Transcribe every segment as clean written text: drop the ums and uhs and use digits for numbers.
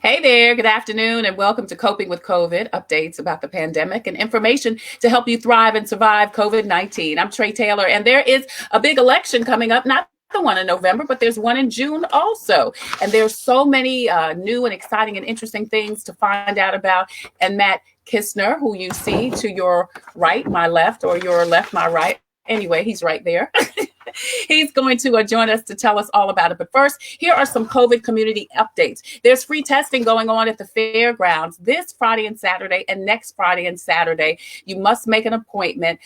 Hey there, good afternoon, and welcome to Coping with COVID, updates about the pandemic and information to help you thrive and survive COVID-19. I'm Tre Tailor, and there is a big election coming up, not the one in November, but there's one in June also. And there's so many new and exciting and interesting things to find out about. And Matt Kisner, who you see to your right, my left, or your left, my right. Anyway, he's right there. He's going to join us to tell us all about it. But first, here are some COVID community updates. There's free testing going on at the fairgrounds this Friday and Saturday and next Friday and Saturday. You must make an appointment,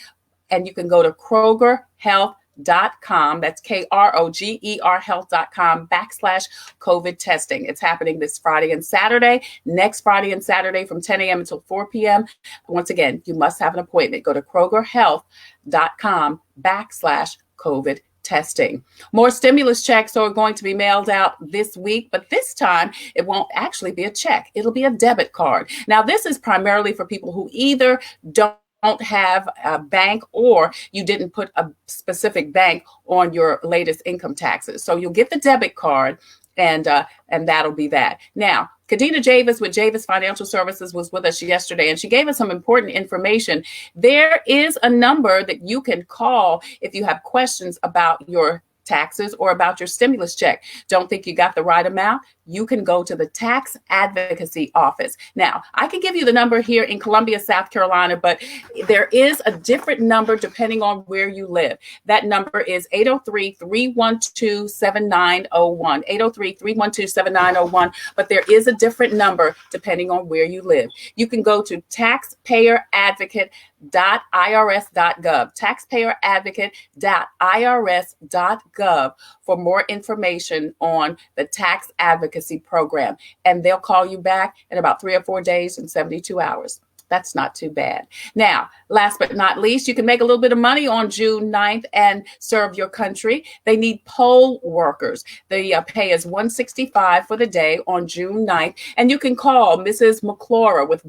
and you can go to KrogerHealth.com. That's KROGER health.com/COVID testing. It's happening this Friday and Saturday, next Friday and Saturday from 10 a.m. until 4 p.m. Once again, you must have an appointment. Go to KrogerHealth.com/COVID testing. More stimulus checks are going to be mailed out this week, but this time it won't actually be a check. It'll be a debit card. Now, this is primarily for people who either don't have a bank or you didn't put a specific bank on your latest income taxes. So you'll get the debit card and that'll be that. Now, Kadena Javis with Javis Financial Services was with us yesterday, and she gave us some important information. There is a number that you can call if you have questions about your taxes or about your stimulus check. Don't think you got the right amount? You can go to the tax advocacy office. Now, I can give you the number here in Columbia, South Carolina, but there is a different number depending on where you live. That number is 803-312-7901, 803-312-7901, but there is a different number depending on where you live. You can go to taxpayeradvocate.irs.gov, taxpayeradvocate.irs.gov for more information on the tax advocacy program. And they'll call you back in about 3 or 4 days and 72 hours. That's not too bad. Now, last but not least, you can make a little bit of money on June 9th and serve your country. They need poll workers. The pay is $165 for the day on June 9th. And you can call Mrs. McClura with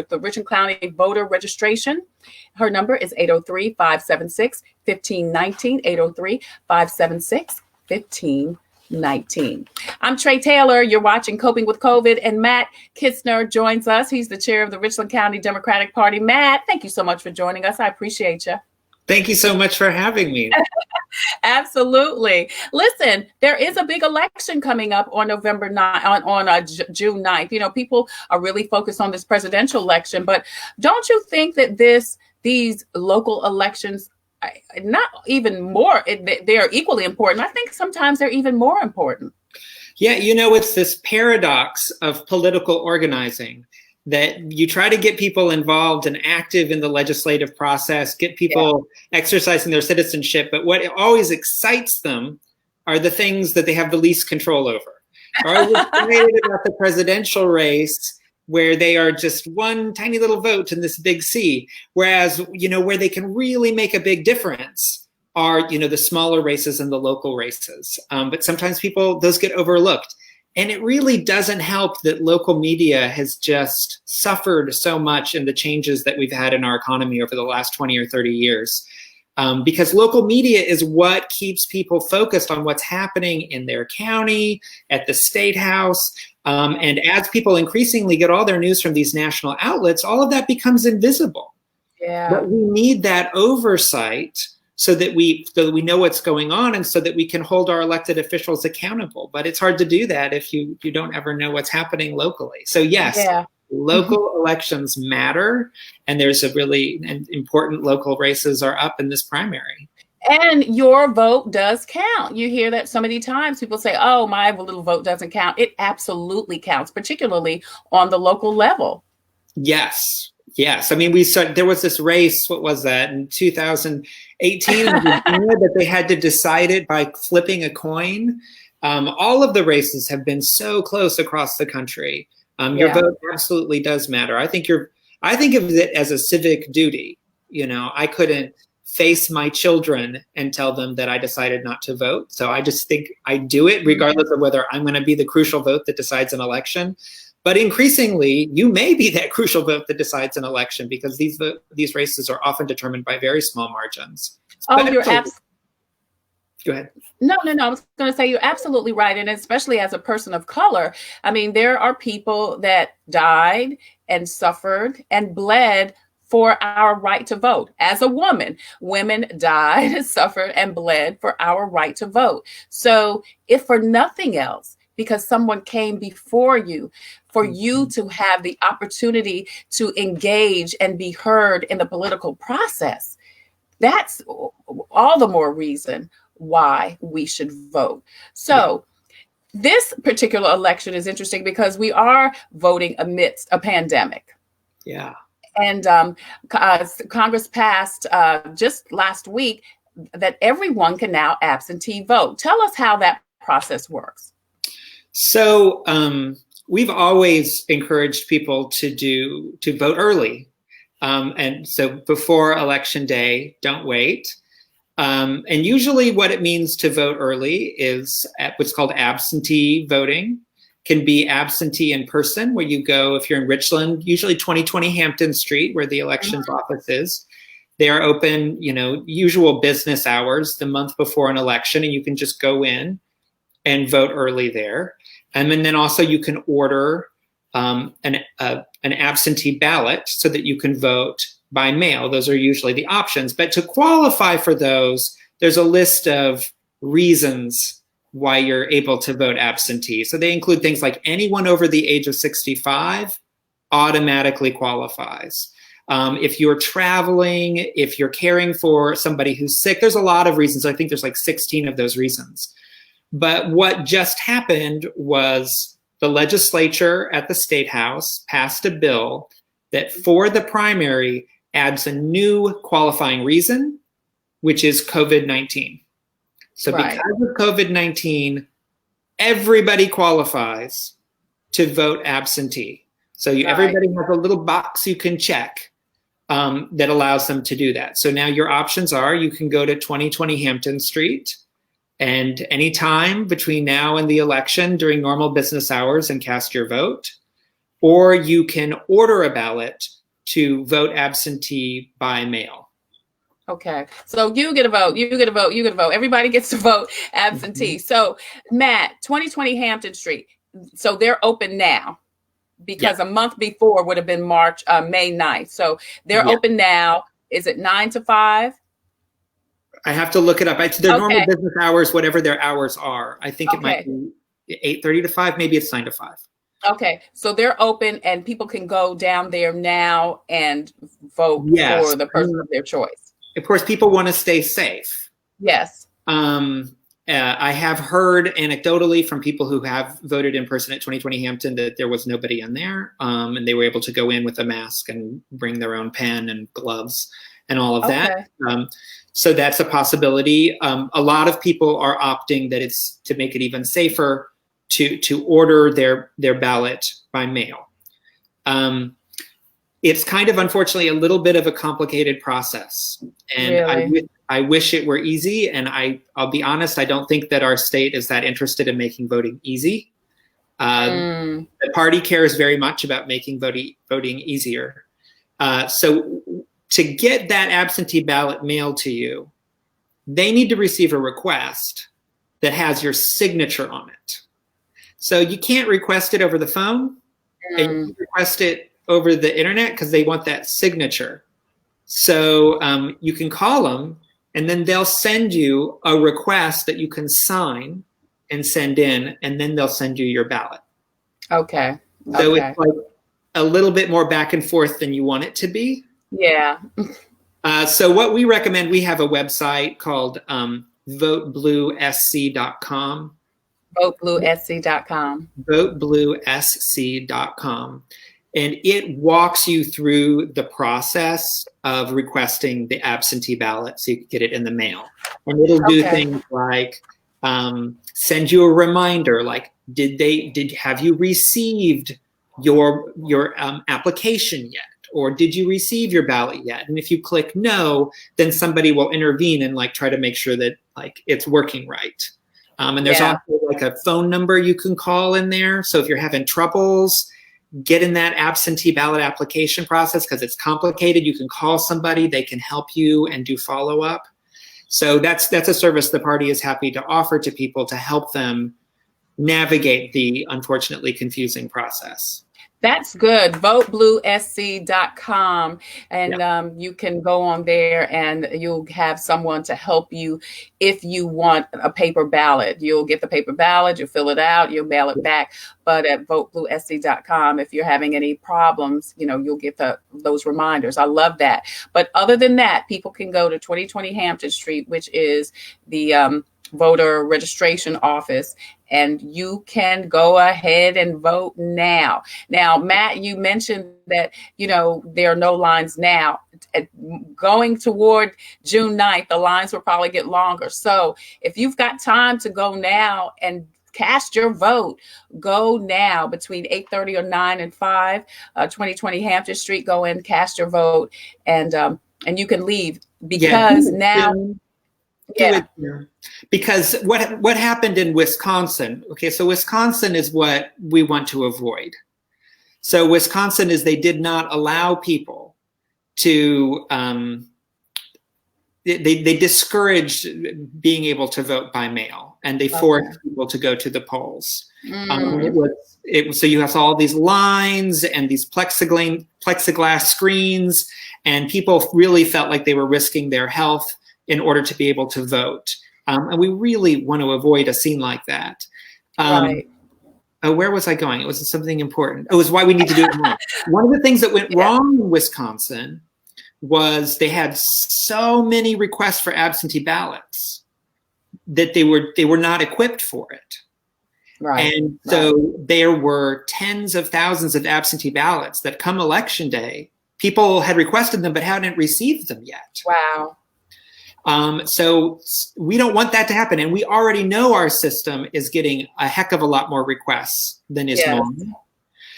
the Richland County voter registration. Her number is 803-576-1519, 803-576-1519. I'm Tre Tailor. You're watching Coping with COVID, and Matt Kisner joins us. He's the chair of the Richland County Democratic Party. Matt, thank you so much for joining us. I appreciate you. Thank you so much for having me. Absolutely. Listen, there is a big election coming up on November 9th, on June 9th. You know, people are really focused on this presidential election, but don't you think that these local elections, not even more, they're equally important. I think sometimes they're even more important. Yeah, you know, it's this paradox of political organizing that you try to get people involved and active in the legislative process, get people exercising their citizenship, but what always excites them are the things that they have the least control over. Or I was excited about the presidential race where they are just one tiny little vote in this big sea. Whereas, you know, where they can really make a big difference are, you know, the smaller races and the local races. But sometimes those get overlooked. And it really doesn't help that local media has just suffered so much in the changes that we've had in our economy over the last 20 or 30 years. Because local media is what keeps people focused on what's happening in their county, at the state house. And as people increasingly get all their news from these national outlets, all of that becomes invisible. Yeah. But we need that oversight so that we know what's going on and so that we can hold our elected officials accountable. But it's hard to do that if you don't ever know what's happening locally. So yes, local elections matter, and there's a really important local races are up in this primary. And your vote does count. You hear that so many times. People say, oh, my little vote doesn't count. It absolutely counts, particularly on the local level. Yes. I mean, there was this race, what was that, in 2018 in Virginia that they had to decide it by flipping a coin. All of the races have been so close across the country. Your vote absolutely does matter. I think of it as a civic duty. You know, I couldn't face my children and tell them that I decided not to vote. So I just think I do it regardless of whether I'm going to be the crucial vote that decides an election. But increasingly, you may be that crucial vote that decides an election because these races are often determined by very small margins. Oh, you're absolutely Go ahead. No. I was going to say you're absolutely right. And especially as a person of color, I mean, there are people that died and suffered and bled for our right to vote. As a woman, women died, suffered, and bled for our right to vote. So, if for nothing else, because someone came before you, for you to have the opportunity to engage and be heard in the political process, that's all the more reason why we should vote. So, this particular election is interesting because we are voting amidst a pandemic. Yeah. And Congress passed just last week that everyone can now absentee vote. Tell us how that process works. So we've always encouraged people to vote early. And so before election day, don't wait. And usually what it means to vote early is what's called absentee voting. Can be absentee in person, where you go, if you're in Richland, usually 2020 Hampton Street, where the elections office is. They are open, usual business hours the month before an election, and you can just go in and vote early there. And then also you can order an absentee ballot so that you can vote by mail. Those are usually the options. But to qualify for those, there's a list of reasons why you're able to vote absentee. So they include things like anyone over the age of 65 automatically qualifies. If you're traveling, if you're caring for somebody who's sick, there's a lot of reasons. I think there's like 16 of those reasons. But what just happened was the legislature at the State House passed a bill that for the primary adds a new qualifying reason, which is COVID-19. So because of COVID-19, everybody qualifies to vote absentee. So everybody has a little box you can check that allows them to do that. So now your options are, you can go to 2020 Hampton Street, and anytime between now and the election during normal business hours and cast your vote, or you can order a ballot to vote absentee by mail. Okay, so you get a vote, you get a vote, you get a vote. Everybody gets to vote absentee. So, Matt, 2020 Hampton Street. So they're open now because a month before would have been May 9th. So they're open now. Is it 9 to 5? I have to look it up. It's their normal business hours, whatever their hours are. I think it might be 8:30 to 5. Maybe it's 9 to 5. Okay, so they're open and people can go down there now and vote for the person of their choice. Of course, people want to stay safe. Yes. I have heard anecdotally from people who have voted in person at 2020 Hampton that there was nobody in there, and they were able to go in with a mask and bring their own pen and gloves and all of that. So that's a possibility. A lot of people are opting that it's to make it even safer to order their ballot by mail. It's kind of, unfortunately, a little bit of a complicated process. And I wish it were easy. And I'll be honest, I don't think that our state is that interested in making voting easy. The party cares very much about making voting easier. So to get that absentee ballot mailed to you, they need to receive a request that has your signature on it. So you can't request it over the phone, and you request it over the internet because they want that signature. So you can call them, and then they'll send you a request that you can sign and send in, and then they'll send you your ballot. Okay. So it's like a little bit more back and forth than you want it to be. Yeah. So what we recommend, we have a website called votebluesc.com. Votebluesc.com. Votebluesc.com. And it walks you through the process of requesting the absentee ballot so you can get it in the mail. And it'll do things like send you a reminder, like, have you received your application yet? Or did you receive your ballot yet? And if you click no, then somebody will intervene and try to make sure that it's working right. And there's also a phone number you can call in there. So if you're having troubles, get in that absentee ballot application process because it's complicated. You can call somebody, they can help you and do follow-up. So that's a service the party is happy to offer to people to help them navigate the unfortunately confusing process. That's good. VoteBlueSC.com. And Yeah. you can go on there and you'll have someone to help you if you want a paper ballot. You'll get the paper ballot, you'll fill it out, you'll mail it back. But at VoteBlueSC.com, if you're having any problems, you'll get those reminders. I love that. But other than that, people can go to 2020 Hampton Street, which is the voter registration office, and you can go ahead and vote now. Now, Matt, you mentioned that, there are no lines now. Going toward June 9th, the lines will probably get longer. So if you've got time to go now and cast your vote, go now between 8:30 or 9 and 5, 2020 Hampton Street, go in, cast your vote, and you can leave because now... Yeah. Because what happened in Wisconsin, okay, so Wisconsin is what we want to avoid. So Wisconsin is they did not allow people to, they discouraged being able to vote by mail, and they forced people to go to the polls. So you have all these lines and these plexiglass screens, and people really felt like they were risking their health in order to be able to vote. And we really want to avoid a scene like that. Right. Where was I going? It was something important. It was why we need to do it more. One of the things that went wrong in Wisconsin was they had so many requests for absentee ballots that they were not equipped for it. Right. And so there were tens of thousands of absentee ballots that come election day, people had requested them but hadn't received them yet. Wow. So we don't want that to happen. And we already know our system is getting a heck of a lot more requests than is normal.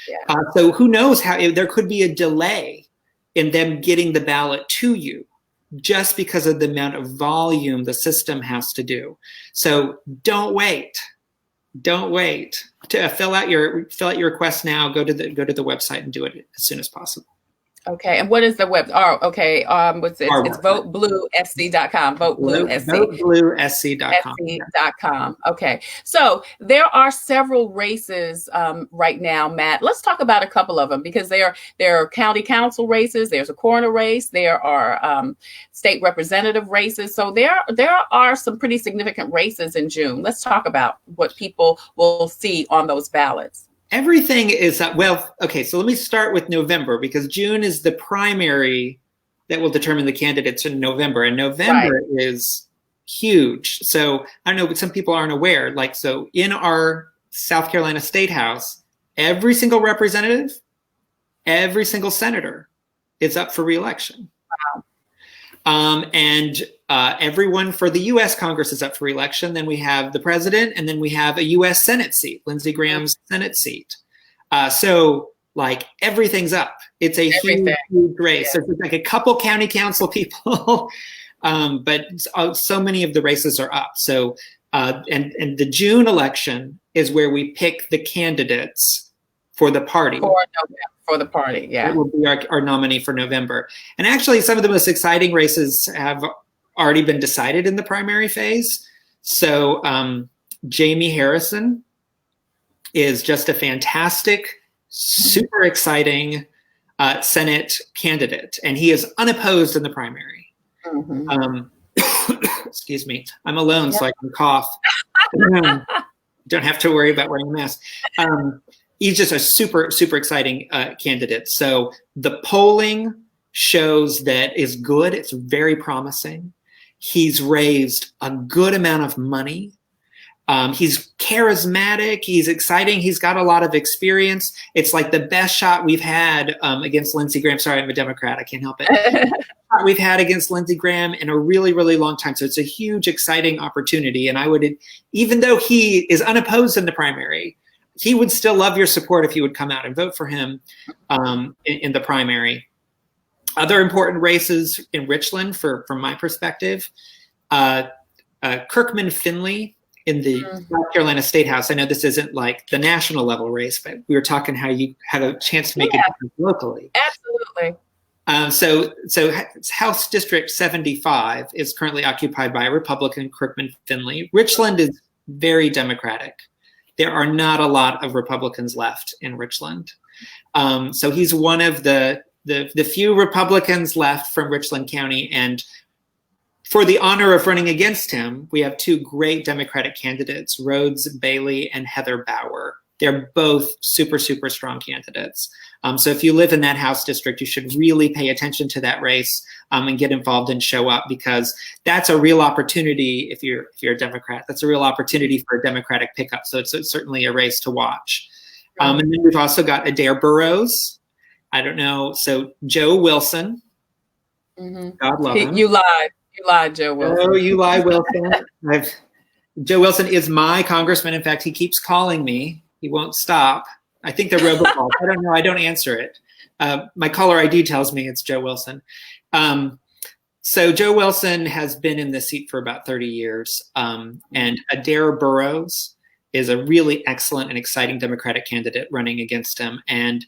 Yeah. So who knows how there could be a delay in them getting the ballot to you just because of the amount of volume the system has to do. So don't wait. Don't wait to fill out your request now. Go to the website and do it as soon as possible. Okay, and what is the web? Oh, okay. What's it? It's VoteBlueSC.com. VoteBlueSC.com. Okay, so there are several races right now, Matt. Let's talk about a couple of them because there are county council races. There's a coroner race. There are state representative races. So there are some pretty significant races in June. Let's talk about what people will see on those ballots. Everything is, okay, so let me start with November because June is the primary that will determine the candidates in November. And November is huge. So I don't know, but some people aren't aware. So in our South Carolina State House, every single representative, every single senator is up for re-election. Wow. And everyone for the U.S. Congress is up for election. Then we have the president, and then we have a U.S. Senate seat, Lindsey Graham's Senate seat. So everything's up. It's a huge race. Yeah. There's like a couple county council people, but so many of the races are up. So and the June election is where we pick the candidates for the party. For the party, yeah. That will be our nominee for November. And actually, some of the most exciting races have already been decided in the primary phase. So Jamie Harrison is just a fantastic, super exciting Senate candidate. And he is unopposed in the primary. Mm-hmm. Excuse me. I'm alone, so I can cough. Don't have to worry about wearing a mask. He's just a super, super exciting candidate. So the polling shows that is good. It's very promising. He's raised a good amount of money. He's charismatic. He's exciting. He's got a lot of experience. It's like the best shot we've had against Lindsey Graham. Sorry, I'm a Democrat. I can't help it. We've had against Lindsey Graham in a really, really long time. So it's a huge, exciting opportunity. And I would, even though he is unopposed in the primary, he would still love your support if you would come out and vote for him in the primary. Other important races in Richland, from my perspective, Kirkman Finley in the South Carolina State House. I know this isn't like the national level race, but we were talking how you had a chance to make a difference locally. Absolutely. So House District 75 is currently occupied by a Republican, Kirkman Finley. Richland is very Democratic. There are not a lot of Republicans left in Richland. So he's one of the few Republicans left from Richland County. And for the honor of running against him, we have two great Democratic candidates, Rhodes Bailey and Heather Bauer. They're both super, super strong candidates. So if you live in that House district, you should really pay attention to that race and get involved and show up, because that's a real opportunity. If you're a Democrat, that's a real opportunity for a Democratic pickup. So it's certainly a race to watch. And then we've also got Adair Burrows. I don't know. So Joe Wilson. God love him. You lied, Joe Wilson. Oh, you lie, Wilson. Joe Wilson is my congressman. In fact, he keeps calling me. He won't stop. I think they're robocalls. I don't know. I don't answer it. My caller ID tells me it's Joe Wilson. So Joe Wilson has been in this seat for about 30 years. And Adair Burrows is a really excellent and exciting Democratic candidate running against him. And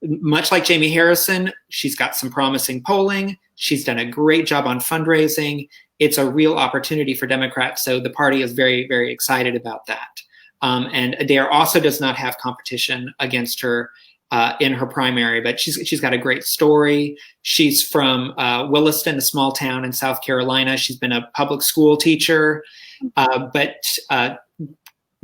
much like Jamie Harrison, she's got some promising polling. She's done a great job on fundraising. It's a real opportunity for Democrats. So the party is very, very excited about that. And Adair also does not have competition against her in her primary, but she's got a great story. She's from Williston, a small town in South Carolina. She's been a public school teacher, but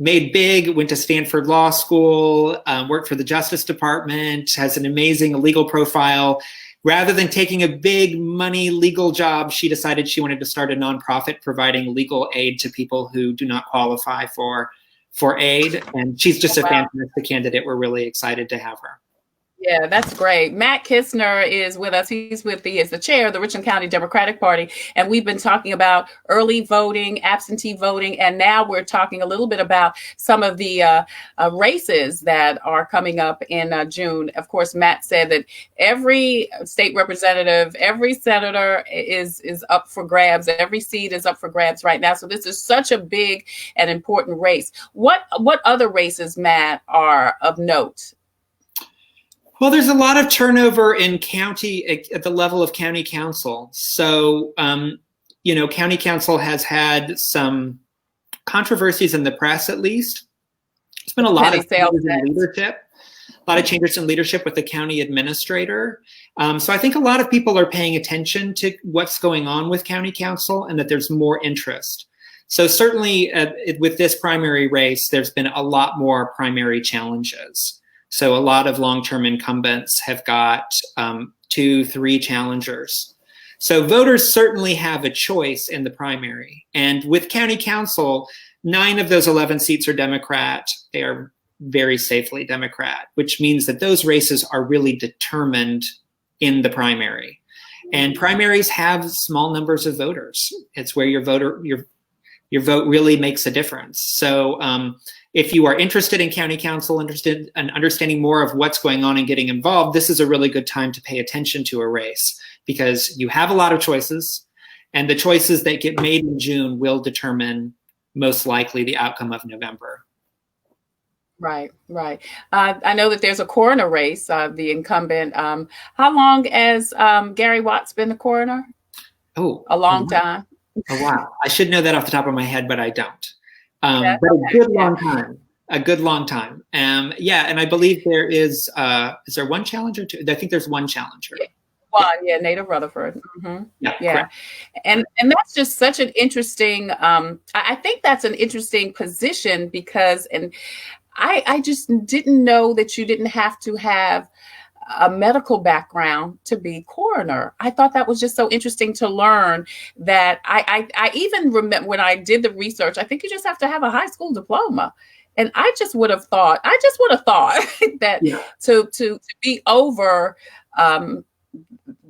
made big, went to Stanford Law School, worked for the Justice Department, has an amazing legal profile. Rather than taking a big money legal job, she decided she wanted to start a nonprofit providing legal aid to people who do not qualify for aid. And she's just a fantastic candidate. We're really excited to have her. Yeah, that's great. Matt Kisner is with us. He is the chair of the Richland County Democratic Party. And we've been talking about early voting, absentee voting, and now we're talking a little bit about some of the races that are coming up in June. Of course, Matt said that every state representative, every senator is up for grabs. Every seat is up for grabs right now. So this is such a big and important race. What other races, Matt, are of note? Well, there's a lot of turnover in county at the level of county council. So, county council has had some controversies in the press, at least. There's been a lot of changes in leadership, with the county administrator. So I think a lot of people are paying attention to what's going on with county council and that there's more interest. So certainly with this primary race, there's been a lot more primary challenges. So a lot of long-term incumbents have got 2-3 challengers. So voters certainly have a choice in the primary. And with county council, 9 of those 11 seats are Democrat. They are very safely Democrat, which means that those races are really determined in the primary. And primaries have small numbers of voters. It's where your vote really makes a difference. So if you are interested in county council, interested in understanding more of what's going on and getting involved, this is a really good time to pay attention to a race, because you have a lot of choices, and the choices that get made in June will determine most likely the outcome of November. Right. I know that there's a coroner race, the incumbent. How long has Gary Watts been the coroner? Oh, a long time. Oh, wow. I should know that off the top of my head, but I don't. But a good long time. And I believe there is there one challenger? I think there's one challenger. Nada Rutherford. Mm-hmm. Yeah. And that's just such an interesting, I think that's an interesting position, because, and I just didn't know that you didn't have to have a medical background to be coroner. I thought that was just so interesting to learn. That I even remember when I did the research, I think you just have to have a high school diploma. And I just would have thought that to be over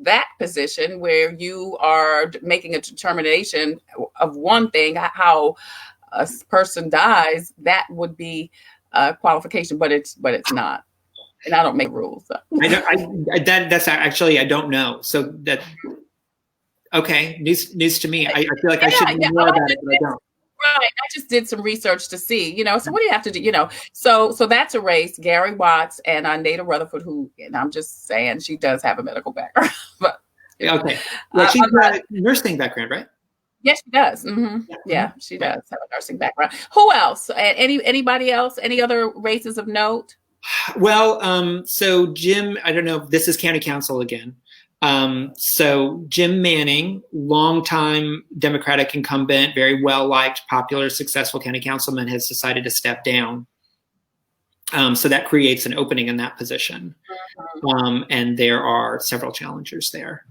that position where you are making a determination of one thing, how a person dies, that would be a qualification, but it's not. And I don't make rules. So. That's actually, I don't know. So that, okay, news to me. I feel like I should know more about it, but I don't. Right. I just did some research to see, so what do you have to do? So that's a race, Gary Watts and Nada Rutherford, who, and I'm just saying she does have a medical background. But Okay. Yeah, she's got a nursing background, right? yes, she does. Yeah, she does have a nursing background. Who else? Anybody else? Any other races of note? Well, so Jim, I don't know if this is county council again. So Jim Manning, longtime Democratic incumbent, very well-liked, popular, successful county councilman, has decided to step down. So that creates an opening in that position. And there are several challengers there.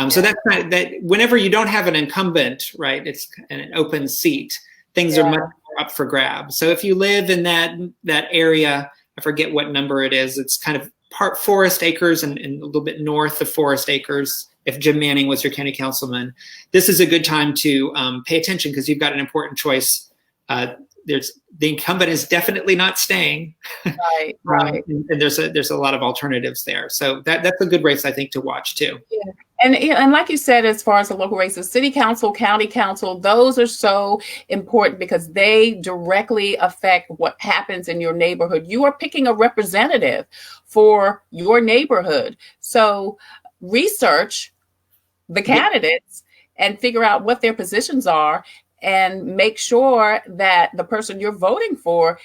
So that's that whenever you don't have an incumbent, right, it's an open seat, things are much more up for grabs. So if you live in that area, I forget what number it is, it's kind of part Forest Acres and a little bit north of Forest Acres. If Jim Manning was your county councilman, this is a good time to pay attention because you've got an important choice. The incumbent is definitely not staying. Right. And there's a lot of alternatives there. So that's a good race, I think, to watch too. Yeah. And like you said, as far as the local races, city council, county council, those are so important because they directly affect what happens in your neighborhood. You are picking a representative for your neighborhood. So research the candidates and figure out what their positions are and make sure that the person you're voting for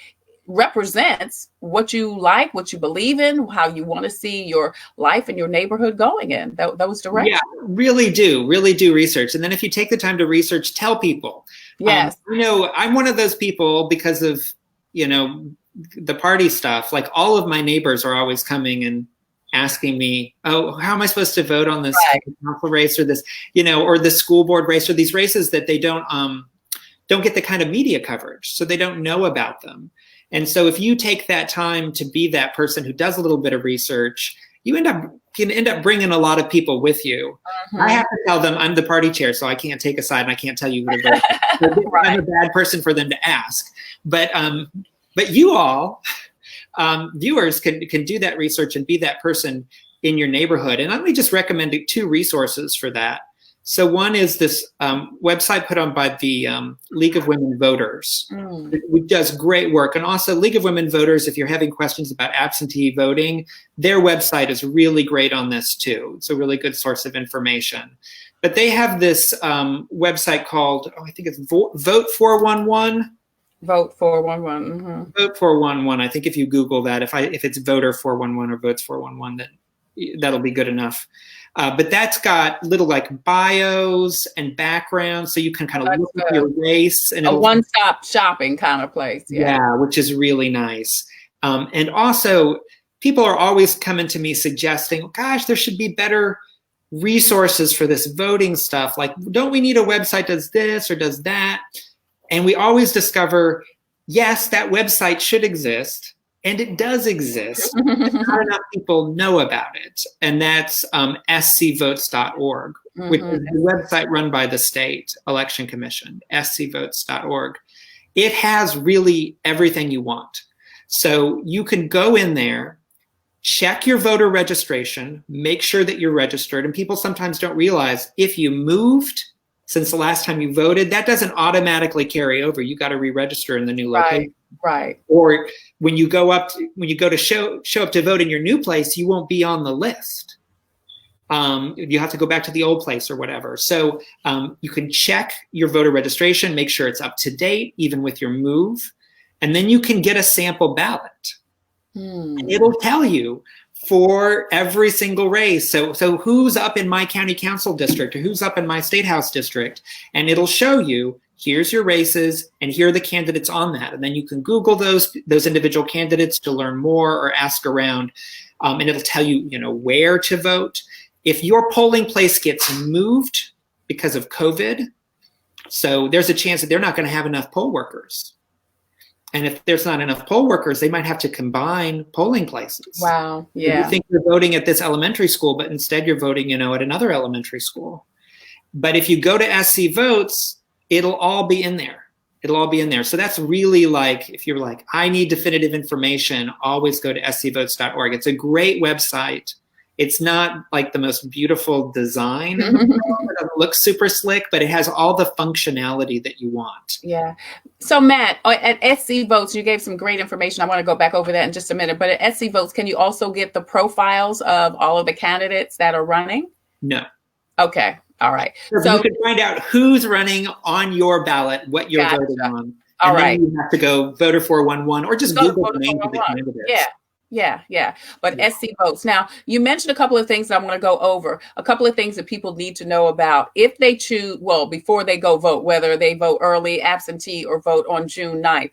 represents what you like, what you believe in, how you want to see your life and your neighborhood going in those directions. Yeah, really do research. And then if you take the time to research, tell people. Yes. I'm one of those people because of, the party stuff. Like all of my neighbors are always coming and asking me, oh, how am I supposed to vote on this council race or this, or the school board race or these races that they don't get the kind of media coverage. So they don't know about them. And so if you take that time to be that person who does a little bit of research, you can end up bringing a lot of people with you. I have to tell them I'm the party chair, so I can't take a side and I can't tell you who to vote. I'm a bad person for them to ask. But you all, viewers, can do that research and be that person in your neighborhood. And let me just recommend 2 resources for that. So one is this website put on by the League of Women Voters, which does great work. And also League of Women Voters, if you're having questions about absentee voting, their website is really great on this too. It's a really good source of information. But they have this website called, I think it's Vote 411. Vote 411. Vote 411. I think if you Google that, if it's Voter 411 or Votes 411, then that'll be good enough. But that's got little like bios and backgrounds, so you can kind of look at your race. And a one-stop shopping kind of place. Yeah, which is really nice. And also, people are always coming to me suggesting, gosh, there should be better resources for this voting stuff. Like, don't we need a website that does this or does that? And we always discover, yes, that website should exist. And it does exist. Not enough people know about it. And that's scvotes.org, which is the website run by the state election commission, scvotes.org. It has really everything you want. So you can go in there, check your voter registration, make sure that you're registered. And people sometimes don't realize if you moved since the last time you voted, that doesn't automatically carry over. You got to re-register in the new location. Right. Or when you go to show up to vote in your new place, you won't be on the list. You have to go back to the old place or whatever. So you can check your voter registration, make sure it's up to date, even with your move. And then you can get a sample ballot. And it'll tell you for every single race. So who's up in my county council district or who's up in my state house district? And it'll show you, here's your races and here are the candidates on that. And then you can Google those individual candidates to learn more or ask around. And it'll tell you, where to vote. If your polling place gets moved because of COVID, so there's a chance that they're not going to have enough poll workers. And if there's not enough poll workers, they might have to combine polling places. Wow. Yeah. You think you're voting at this elementary school, but instead you're voting, at another elementary school. But if you go to SC Votes, it'll all be in there. It'll all be in there. So that's really like, if you're like, I need definitive information, always go to scvotes.org. It's a great website. It's not like the most beautiful design. It doesn't look super slick, but it has all the functionality that you want. Yeah. So Matt, at SC Votes, you gave some great information. I want to go back over that in just a minute. But at SC Votes, can you also get the profiles of all of the candidates that are running? No. Okay. All right. So you can find out who's running on your ballot, what you're voting on. All and right. Then you have to go voter 411 or just Google the name of the candidates. Yeah. But SC Votes. Now, you mentioned a couple of things that I want to go over. A couple of things that people need to know about if they choose, well, before they go vote, whether they vote early, absentee, or vote on June 9th.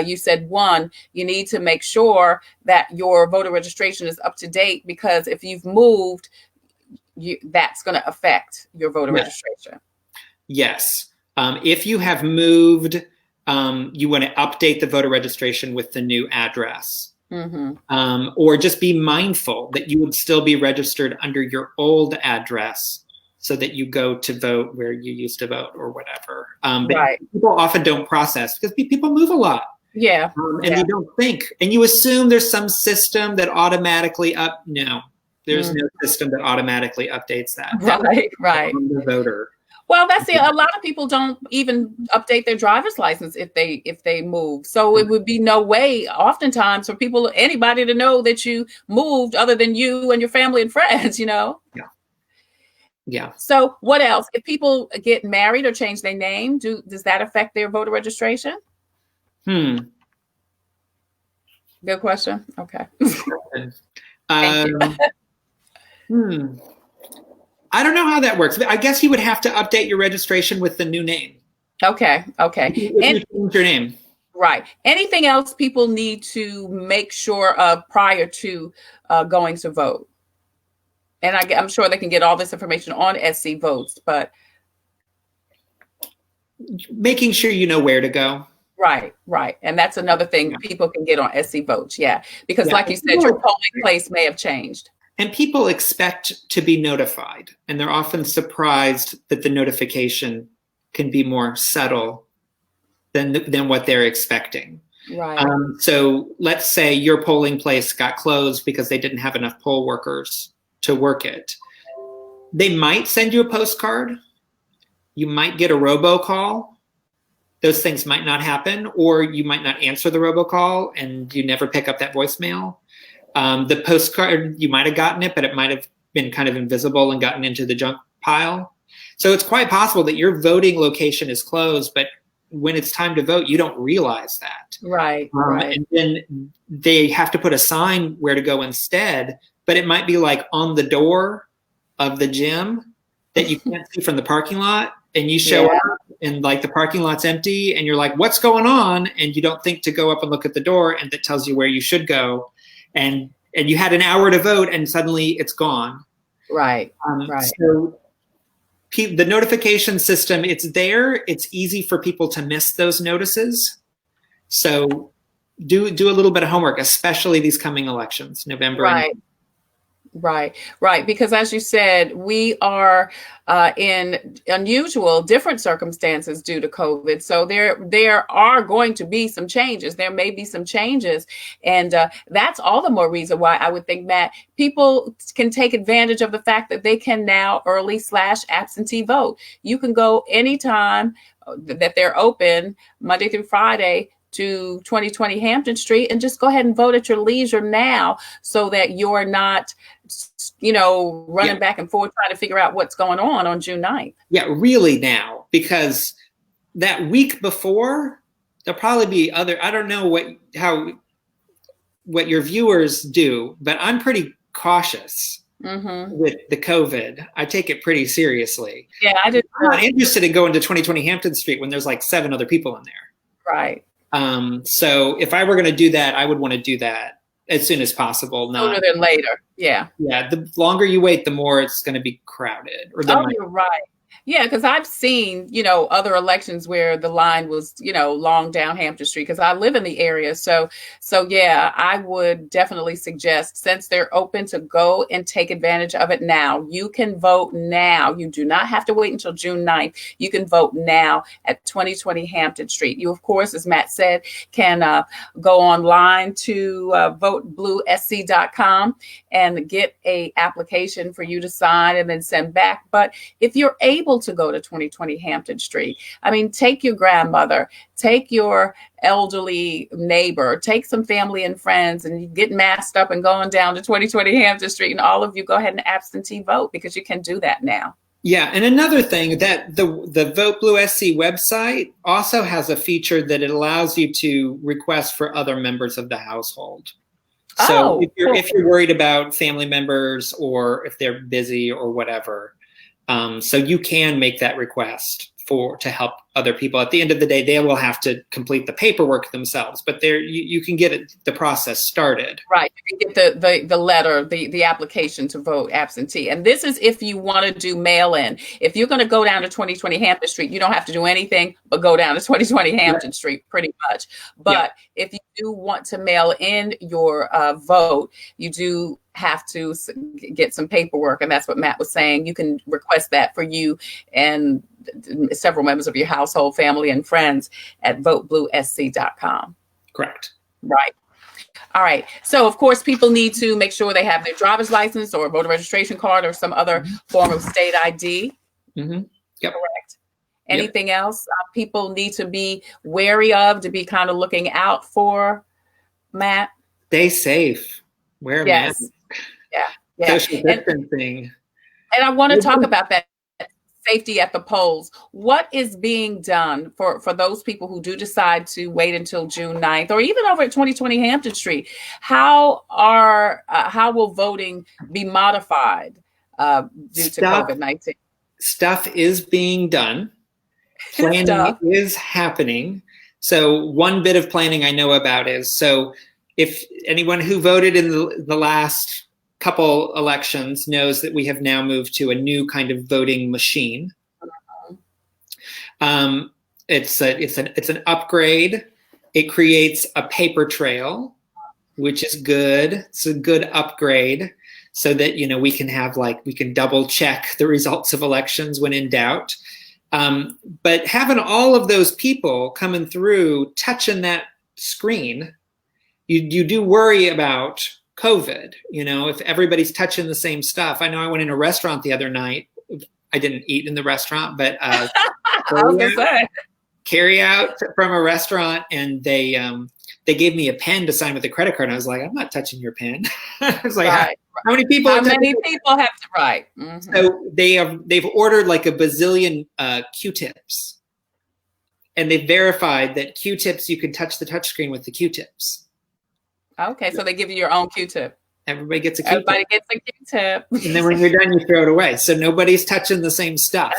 You said, one, you need to make sure that your voter registration is up to date, because if you've moved, that's going to affect your voter registration. Yes. If you have moved, you want to update the voter registration with the new address. Or just be mindful that you would still be registered under your old address so that you go to vote where you used to vote or whatever. But people often don't process because people move a lot. Yeah. And you don't think. And you assume there's some system that automatically No, there's no system that automatically updates that. Right. The voter. Well, that's it. A lot of people don't even update their driver's license if they move. So it would be no way, oftentimes, for anybody to know that you moved other than you and your family and friends, Yeah. So what else? If people get married or change their name, does that affect their voter registration? Good question. Okay. I don't know how that works. I guess you would have to update your registration with the new name. Okay. If you change your name. Right. Anything else people need to make sure of prior to going to vote? And I'm sure they can get all this information on SC Votes, but making sure you know where to go. Right. And that's another thing people can get on SC Votes. Yeah. Because like you said, your polling place may have changed. And people expect to be notified, and they're often surprised that the notification can be more subtle than what they're expecting. Right. So let's say your polling place got closed because they didn't have enough poll workers to work it. They might send you a postcard. You might get a robocall. Those things might not happen, or you might not answer the robocall and you never pick up that voicemail. The postcard, you might have gotten it, but it might have been kind of invisible and gotten into the junk pile. So it's quite possible that your voting location is closed, but when it's time to vote, you don't realize that. Right. And then they have to put a sign where to go instead, but it might be like on the door of the gym that you can't see from the parking lot, and you show up and like the parking lot's empty and you're like, what's going on? And you don't think to go up and look at the door, and that tells you where you should go. And you had an hour to vote and suddenly it's gone. Right. So the notification system, it's there. It's easy for people to miss those notices. So do a little bit of homework, especially these coming elections, November. Right. Because as you said, we are in unusual, different circumstances due to COVID. So there are going to be some changes. There may be some changes. And that's all the more reason why I would think, Matt, people can take advantage of the fact that they can now early/absentee vote. You can go anytime that they're open, Monday through Friday, to 2020 Hampton Street, and just go ahead and vote at your leisure now, so that you're not, running back and forth trying to figure out what's going on June 9th. Yeah, really now, because that week before, there'll probably be I don't know what your viewers do, but I'm pretty cautious with the COVID. I take it pretty seriously. Yeah, I did. I'm not interested in going to 2020 Hampton Street when there's like 7 other people in there. Right. So if I were going to do that, I would want to do that as soon as possible. Sooner than later. Yeah. Yeah. The longer you wait, the more it's going to be crowded. You're right. Yeah, because I've seen, other elections where the line was, long down Hampton Street because I live in the area. So yeah, I would definitely suggest, since they're open, to go and take advantage of it now. You can vote now. You do not have to wait until June 9th. You can vote now at 2020 Hampton Street. You, of course, as Matt said, can go online to votebluesc.com and get a application for you to sign and then send back. But if you're able to go to 2020 Hampton Street, I mean, take your grandmother, take your elderly neighbor, take some family and friends, and you get masked up and going down to 2020 Hampton Street, and all of you go ahead and absentee vote, because you can do that now. Yeah, and another thing, that the Vote Blue SC website also has a feature that it allows you to request for other members of the household. So if you're worried about family members, or if they're busy or whatever, so you can make that request to help other people. At the end of the day, they will have to complete the paperwork themselves, but you can get the process started. Right, you can get the letter, the application to vote absentee. And this is if you want to do mail-in. If you're going to go down to 2020 Hampton Street, you don't have to do anything but go down to 2020 Hampton Street, pretty much. But if you do want to mail in your vote, you do have to get some paperwork, and that's what Matt was saying. You can request that for you and several members of your household, family, and friends at votebluesc.com. Correct. Right. All right. So, of course, people need to make sure they have their driver's license or voter registration card or some other form of state ID. Mm-hmm. Yep. Correct. Anything else people need to be wary of, to be kind of looking out for, Matt? Stay safe. Wear a mask. Yeah. Social distancing. And I want to talk about that safety at the polls. What is being done for those people who do decide to wait until June 9th, or even over at 2020 Hampton Street? How will voting be modified due to COVID-19? Stuff is being done. Planning is happening. So one bit of planning I know about is, so if anyone who voted in the last couple elections knows that we have now moved to a new kind of voting machine. It's an upgrade. It creates a paper trail, which is good. It's a good upgrade, so that we can double check the results of elections when in doubt. But having all of those people coming through touching that screen, you do worry about COVID, if everybody's touching the same stuff. I know I went in a restaurant the other night. I didn't eat in the restaurant, but carry out from a restaurant, and they gave me a pen to sign with a credit card. And I was like, I'm not touching your pen. I was like, how many people? How many people have to write? Mm-hmm. So they've ordered like a bazillion Q-tips, and they've verified that Q-tips, you can touch the touchscreen with the Q-tips. Okay, so they give you your own Q-tip. Everybody gets a Q-tip. Everybody gets a Q-tip. And then when you're done, you throw it away. So nobody's touching the same stuff.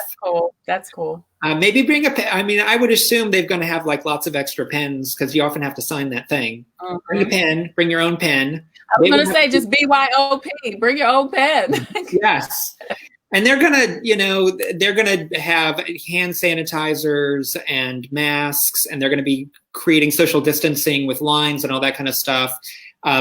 That's cool. Maybe bring a pen. I mean, I would assume they're going to have like lots of extra pens, because you often have to sign that thing. Mm-hmm. Bring a pen. Bring your own pen. I was going to say, just BYOP. Bring your own pen. Yes. And they're going to have hand sanitizers and masks, and they're going to be creating social distancing with lines and all that kind of stuff.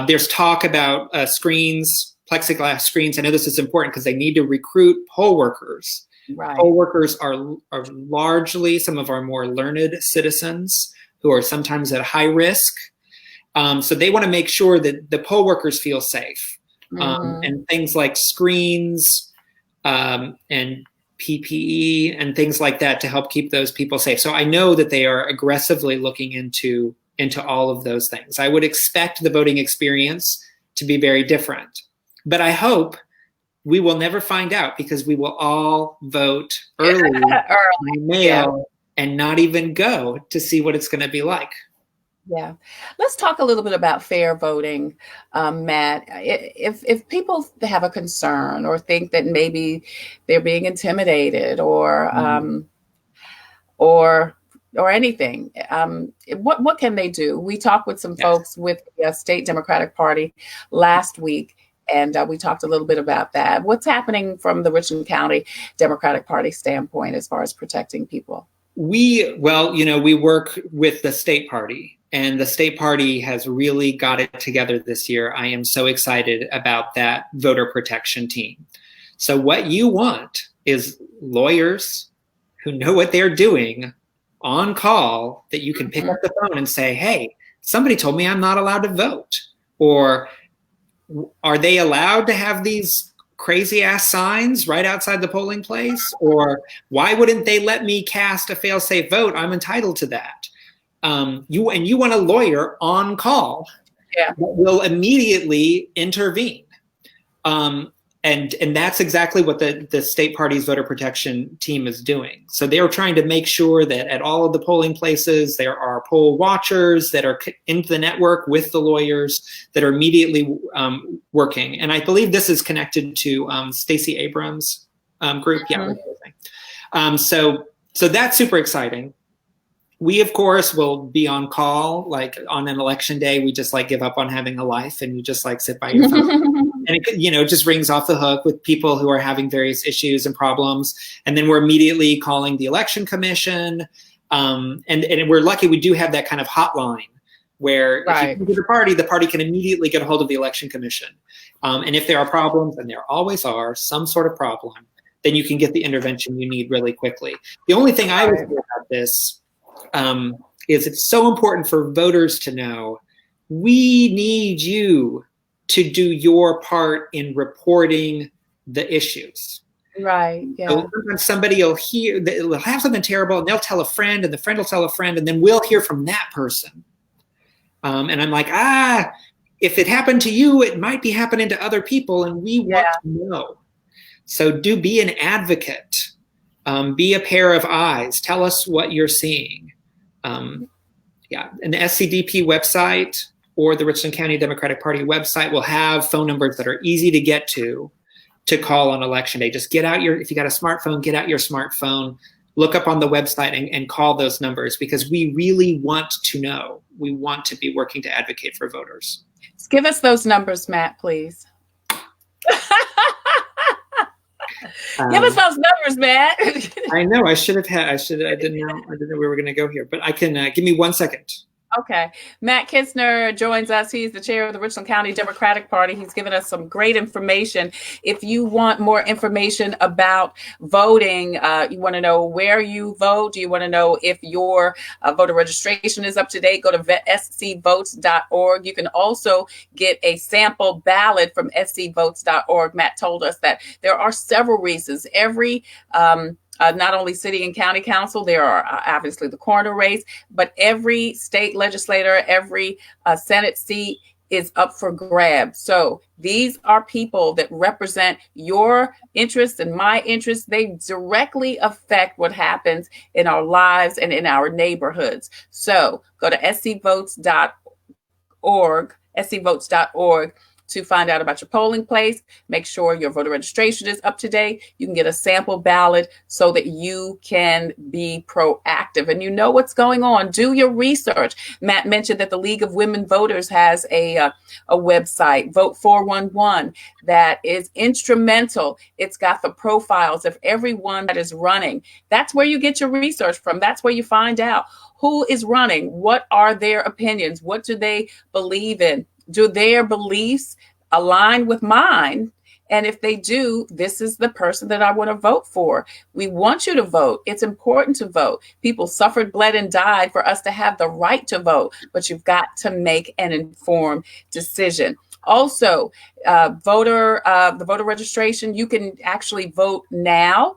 There's talk about screens, plexiglass screens. I know this is important because they need to recruit poll workers. Right. Poll workers are largely some of our more learned citizens who are sometimes at high risk. So they want to make sure that the poll workers feel safe. And things like screens, and PPE and things like that to help keep those people safe. So I know that they are aggressively looking into all of those things. I would expect the voting experience to be very different, but I hope we will never find out, because we will all vote early by mail and not even go to see what it's going to be like. Yeah. Let's talk a little bit about fair voting, Matt. If people have a concern or think that maybe they're being intimidated or anything, what can they do? We talked with some folks with the State Democratic Party last week, And we talked a little bit about that. What's happening from the Richland County Democratic Party standpoint as far as protecting people? We work with the state party, and the state party has really got it together this year. I am so excited about that voter protection team. So what you want is lawyers who know what they're doing on call, that you can pick up the phone and say, hey, somebody told me I'm not allowed to vote. Or are they allowed to have these crazy ass signs right outside the polling place? Or why wouldn't they let me cast a fail-safe vote? I'm entitled to that. You want a lawyer on call that will immediately intervene. And that's exactly what the state party's voter protection team is doing. So they are trying to make sure that at all of the polling places, there are poll watchers that are into the network with the lawyers that are immediately working. And I believe this is connected to Stacey Abrams' group. Yeah. So that's super exciting. We, of course, will be on call, like on an election day. We just give up on having a life, and you just sit by your phone. And it just rings off the hook with people who are having various issues and problems. And then we're immediately calling the election commission. And we're lucky we do have that kind of hotline where if you come to the party can immediately get a hold of the election commission. And if there are problems, and there always are some sort of problem, then you can get the intervention you need really quickly. The only thing I would say about this is it's so important for voters to know, we need you to do your part in reporting the issues. Right. Yeah. So sometimes somebody will have something terrible, and they'll tell a friend, and the friend will tell a friend, and then we'll hear from that person. And I'm like, if it happened to you, it might be happening to other people, and we want to know. So be an advocate. Be a pair of eyes. Tell us what you're seeing. And the SCDP website or the Richland County Democratic Party website will have phone numbers that are easy to get to call on election day. Just if you got a smartphone, get out your smartphone, look up on the website and call those numbers, because we really want to know. We want to be working to advocate for voters. Just give us those numbers, Matt, please. Give us those numbers, Matt. I know. I didn't know we were going to go here, but I can give me 1 second. Okay. Matt Kisner joins us. He's the chair of the Richland County Democratic Party. He's given us some great information. If you want more information about voting, you want to know where you vote, you want to know if your voter registration is up to date, go to scvotes.org. You can also get a sample ballot from scvotes.org. Matt told us that there are several reasons. Every not only city and county council, there are obviously the coroner race, but every state legislator, every Senate seat is up for grabs. So these are people that represent your interests and my interests. They directly affect what happens in our lives and in our neighborhoods. So go to scvotes.org to find out about your polling place. Make sure your voter registration is up to date. You can get a sample ballot so that you can be proactive and you know what's going on. Do your research. Matt mentioned that the League of Women Voters has a website, Vote 411, that is instrumental. It's got the profiles of everyone that is running. That's where you get your research from. That's where you find out who is running. What are their opinions? What do they believe in? Do their beliefs align with mine? And if they do, this is the person that I want to vote for. We want you to vote. It's important to vote. People suffered, bled, and died for us to have the right to vote, but you've got to make an informed decision. Also, the voter registration, you can actually vote now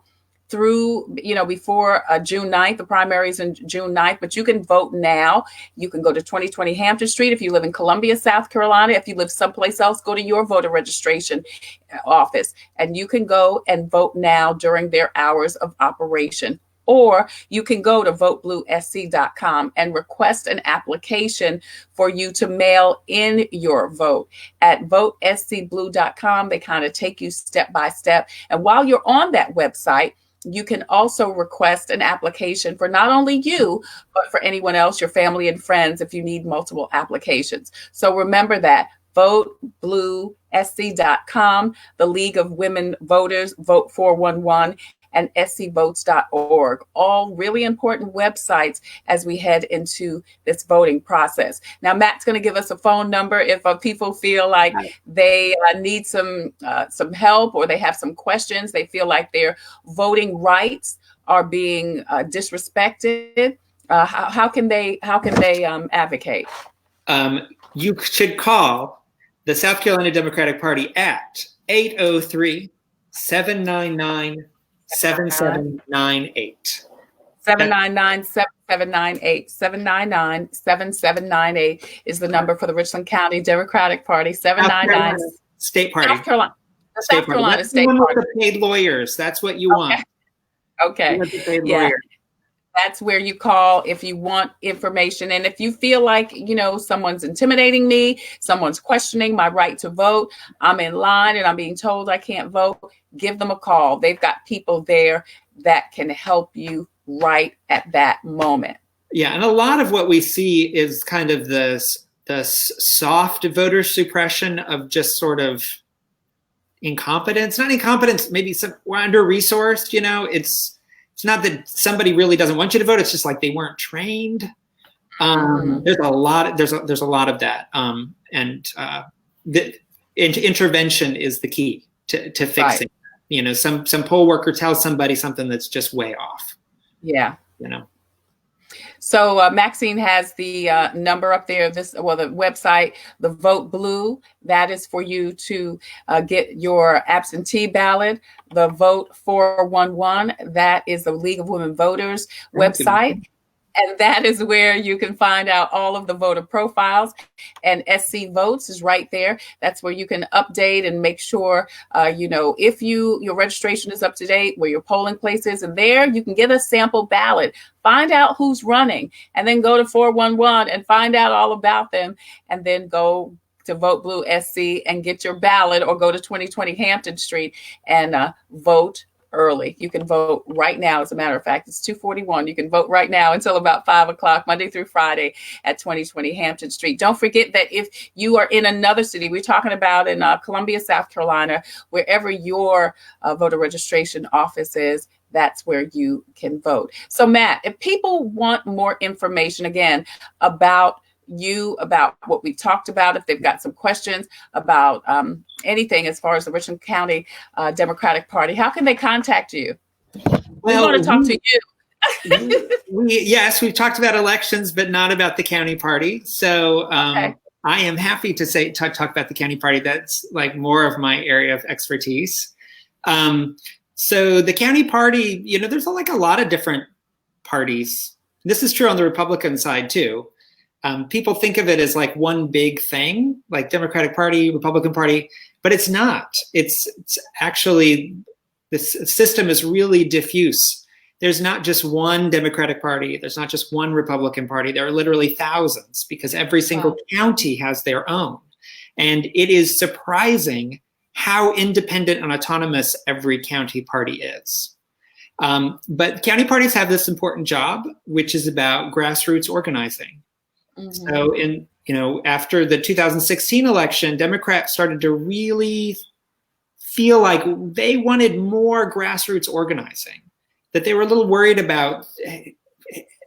through, before June 9th, the primaries in June 9th, but you can vote now. You can go to 2020 Hampton Street. If you live in Columbia, South Carolina, if you live someplace else, go to your voter registration office and you can go and vote now during their hours of operation. Or you can go to votebluesc.com and request an application for you to mail in your vote. At votescblue.com, they kind of take you step by step. And while you're on that website, you can also request an application for not only you, but for anyone else, your family and friends, if you need multiple applications. So remember that, votebluesc.com, the League of Women Voters, Vote 411, and scvotes.org. All really important websites as we head into this voting process. Now, Matt's going to give us a phone number if people feel like they need some help, or they have some questions, they feel like their voting rights are being disrespected. How can they advocate? You should call the South Carolina Democratic Party at 803-799-7798. 799-7798. 799-7798 is the number for the Richland County Democratic Party. 799 State Party. South Carolina. The South Carolina State Party. Party. The paid lawyers. That's what you want. Okay. Yeah. That's where you call if you want information. And if you feel like, someone's intimidating me, someone's questioning my right to vote, I'm in line and I'm being told I can't vote, give them a call. They've got people there that can help you right at that moment. Yeah. And a lot of what we see is kind of the soft voter suppression of just sort of incompetence, not incompetence, maybe we're under-resourced, It's not that somebody really doesn't want you to vote. It's just like they weren't trained. There's a lot of that. The intervention is the key to fixing. Right. Some poll worker tells somebody something that's just way off. Yeah. So Maxine has the number up there. The website, the Vote Blue, that is for you to get your absentee ballot. The Vote 411, that is the League of Women Voters website. And that is where you can find out all of the voter profiles. And SC Votes is right there. That's where you can update and make sure, if your registration is up to date, where your polling place is. And there you can get a sample ballot, find out who's running, and then go to 411 and find out all about them. And then go to Vote Blue SC and get your ballot, or go to 2020 Hampton Street and vote early. You can vote right now. As a matter of fact, it's 2:41. You can vote right now until about 5 o'clock, Monday through Friday at 2020 Hampton Street. Don't forget that if you are in another city, we're talking about in Columbia, South Carolina, wherever your voter registration office is, that's where you can vote. So Matt, if people want more information, again, about what we've talked about, if they've got some questions about anything as far as the Richland County Democratic Party, how can they contact you? We want to talk to you. Yes, we've talked about elections, but not about the county party. So I am happy to talk about the county party. That's like more of my area of expertise. So the county party, there's like a lot of different parties. This is true on the Republican side too. People think of it as like one big thing, like Democratic Party, Republican Party, but it's not. It's actually, this system is really diffuse. There's not just one Democratic Party. There's not just one Republican Party. There are literally thousands, because every single county has their own. And it is surprising how independent and autonomous every county party is. But county parties have this important job, which is about grassroots organizing. Mm-hmm. So after the 2016 election, Democrats started to really feel like they wanted more grassroots organizing, that they were a little worried about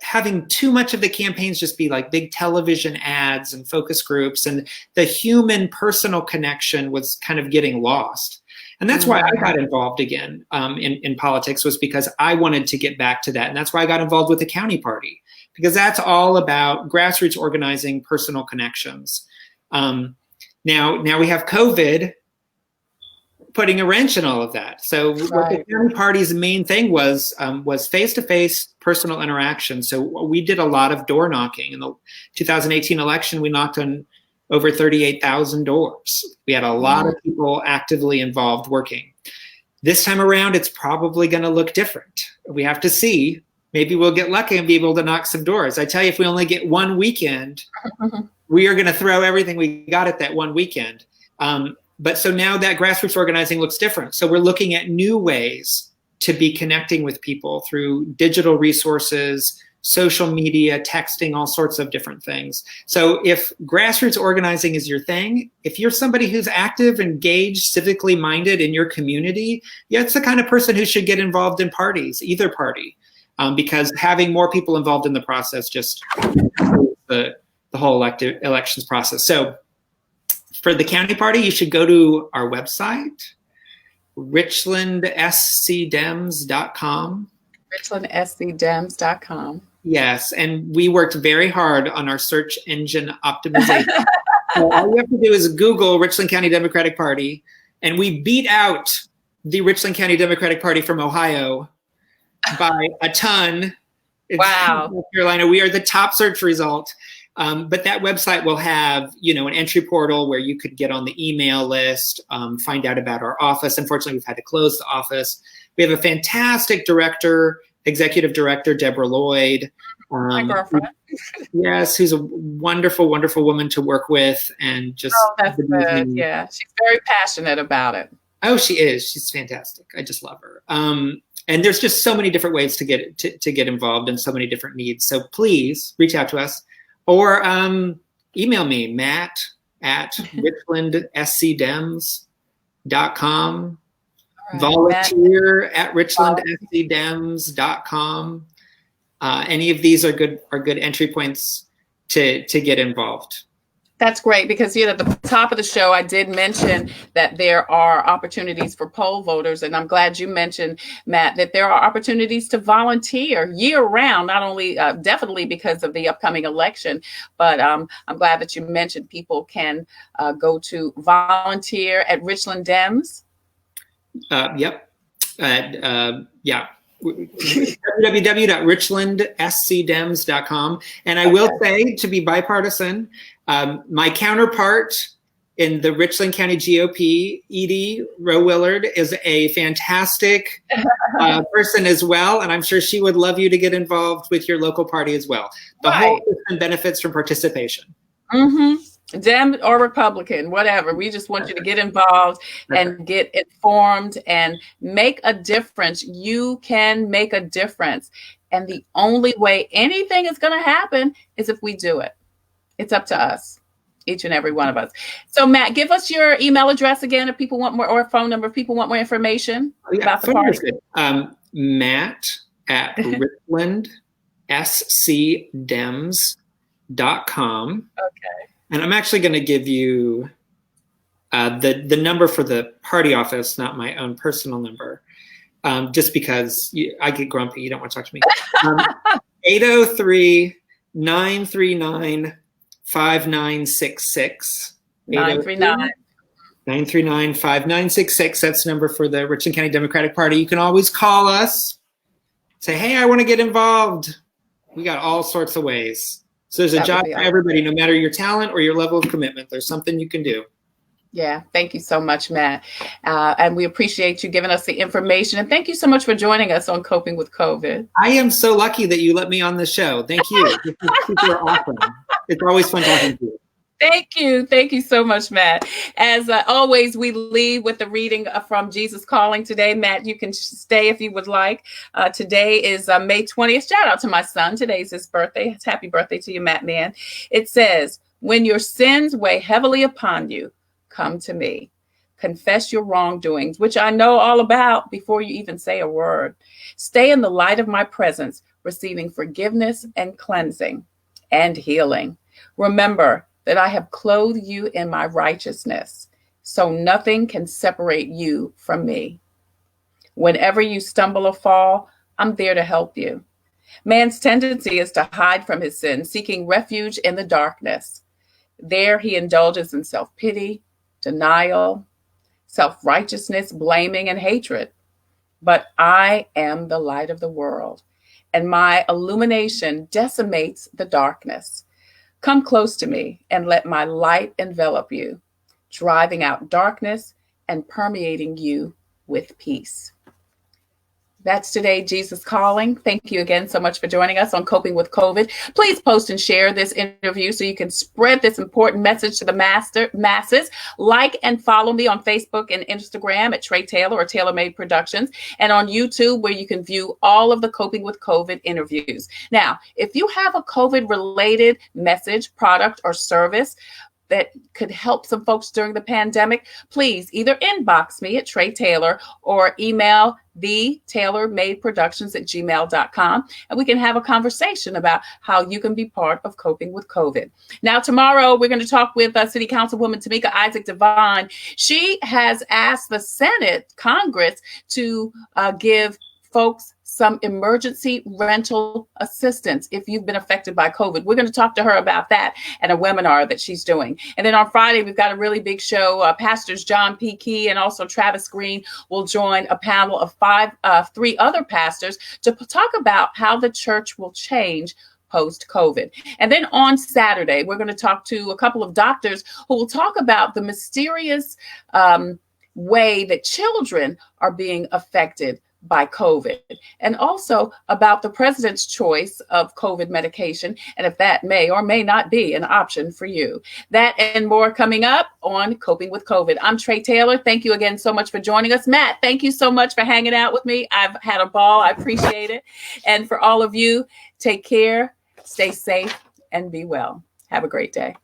having too much of the campaigns just be like big television ads and focus groups, and the human personal connection was kind of getting lost. And that's why I got involved again in politics, was because I wanted to get back to that. And that's why I got involved with the county party, because that's all about grassroots organizing, personal connections. Now we have COVID putting a wrench in all of that. So what the county party's main thing was face-to-face personal interaction. So we did a lot of door knocking. In the 2018 election, we knocked on over 38,000 doors. We had a lot of people actively involved working. This time around, it's probably going to look different. We have to see. Maybe we'll get lucky and be able to knock some doors. I tell you, if we only get one weekend, we are going to throw everything we got at that one weekend. But so now that grassroots organizing looks different. So we're looking at new ways to be connecting with people through digital resources, social media, texting, all sorts of different things. So if grassroots organizing is your thing, if you're somebody who's active, engaged, civically minded in your community, yeah, it's the kind of person who should get involved in parties, either party, because having more people involved in the process just the whole elections process. So for the county party, you should go to our website, richlandscdems.com. richlandscdems.com. Yes, and we worked very hard on our search engine optimization. So all you have to do is Google Richland County Democratic Party, and we beat out the Richland County Democratic Party from Ohio by a ton. Wow. North Carolina, we are the top search result. But that website will have, an entry portal where you could get on the email list, find out about our office. Unfortunately, we've had to close the office. We have a fantastic executive director, Deborah Lloyd. My girlfriend. Yes, who's a wonderful, wonderful woman to work with. And just. Oh, that's good. Yeah, she's very passionate about it. Oh, she is. She's fantastic. I just love her. And there's just so many different ways to get involved and so many different needs. So please reach out to us. Or email me, Matt at richlandscdems.com, volunteer at richlandscdems.com. Any of these are good entry points to get involved. That's great, because at the top of the show, I did mention that there are opportunities for poll voters. And I'm glad you mentioned, Matt, that there are opportunities to volunteer year round, not only definitely because of the upcoming election, but I'm glad that you mentioned people can go to volunteer at Richland Dems. Yep. Yeah. www.richlandscdems.com. And I will say, to be bipartisan, my counterpart in the Richland County GOP, Edie Rowe Willard, is a fantastic person as well. And I'm sure she would love you to get involved with your local party as well. The whole system benefits from participation. Mm-hmm. Dem or Republican, whatever. We just want you to get involved and get informed and make a difference. You can make a difference. And the only way anything is going to happen is if we do it. It's up to us, each and every one of us. So, Matt, give us your email address again if people want more, or phone number if people want more information about the party. Matt at richlandscdems.com. Okay. And I'm actually going to give you the number for the party office, not my own personal number, just because I get grumpy. You don't want to talk to me. 803-939-5966. 939-5966. That's the number for the Richland County Democratic Party. You can always call us, say, hey, I want to get involved. We got all sorts of ways. So there's a job for everybody, no matter your talent or your level of commitment. There's something you can do. Yeah, thank you so much, Matt. And we appreciate you giving us the information. And thank you so much for joining us on Coping with COVID. I am so lucky that you let me on the show. Thank you. This is super awesome. It's always fun talking to you. Thank you. Thank you so much, Matt. As always, we leave with the reading from Jesus Calling today. Matt, you can stay if you would like. Today is May 20th. Shout out to my son. Today's his birthday. Happy birthday to you, Matt, man. It says, when your sins weigh heavily upon you, come to me. Confess your wrongdoings, which I know all about before you even say a word. Stay in the light of my presence, receiving forgiveness and cleansing and healing. Remember that I have clothed you in my righteousness, so nothing can separate you from me. Whenever you stumble or fall, I'm there to help you. Man's tendency is to hide from his sin, seeking refuge in the darkness. There he indulges in self-pity, denial, self-righteousness, blaming, and hatred. But I am the light of the world, and my illumination decimates the darkness. Come close to me and let my light envelop you, driving out darkness and permeating you with peace. That's today, Jesus Calling. Thank you again so much for joining us on Coping with COVID. Please post and share this interview so you can spread this important message to the masses. Like and follow me on Facebook and Instagram at Tre Tailor or Tailor Made Productions, and on YouTube, where you can view all of the Coping with COVID interviews. Now, if you have a COVID-related message, product, or service that could help some folks during the pandemic, please either inbox me at Tre Tailor or email thetailormadeproductions@gmail.com, and we can have a conversation about how you can be part of Coping with COVID. Now, tomorrow, we're going to talk with City Councilwoman Tamika Isaac Devine. She has asked the Senate, Congress, to give folks some emergency rental assistance if you've been affected by COVID. We're going to talk to her about that at a webinar that she's doing. And then on Friday, we've got a really big show. Pastors John P. Key and also Travis Green will join a panel of three other pastors to talk about how the church will change post-COVID. And then on Saturday, we're going to talk to a couple of doctors who will talk about the mysterious way that children are being affected by COVID, and also about the president's choice of COVID medication and if that may or may not be an option for you. That and more coming up on Coping with COVID. I'm Tre Tailor. Thank you again so much for joining us. Matt, thank you so much for hanging out with me. I've had a ball. I appreciate it. And for all of you, take care, stay safe, and be well. Have a great day.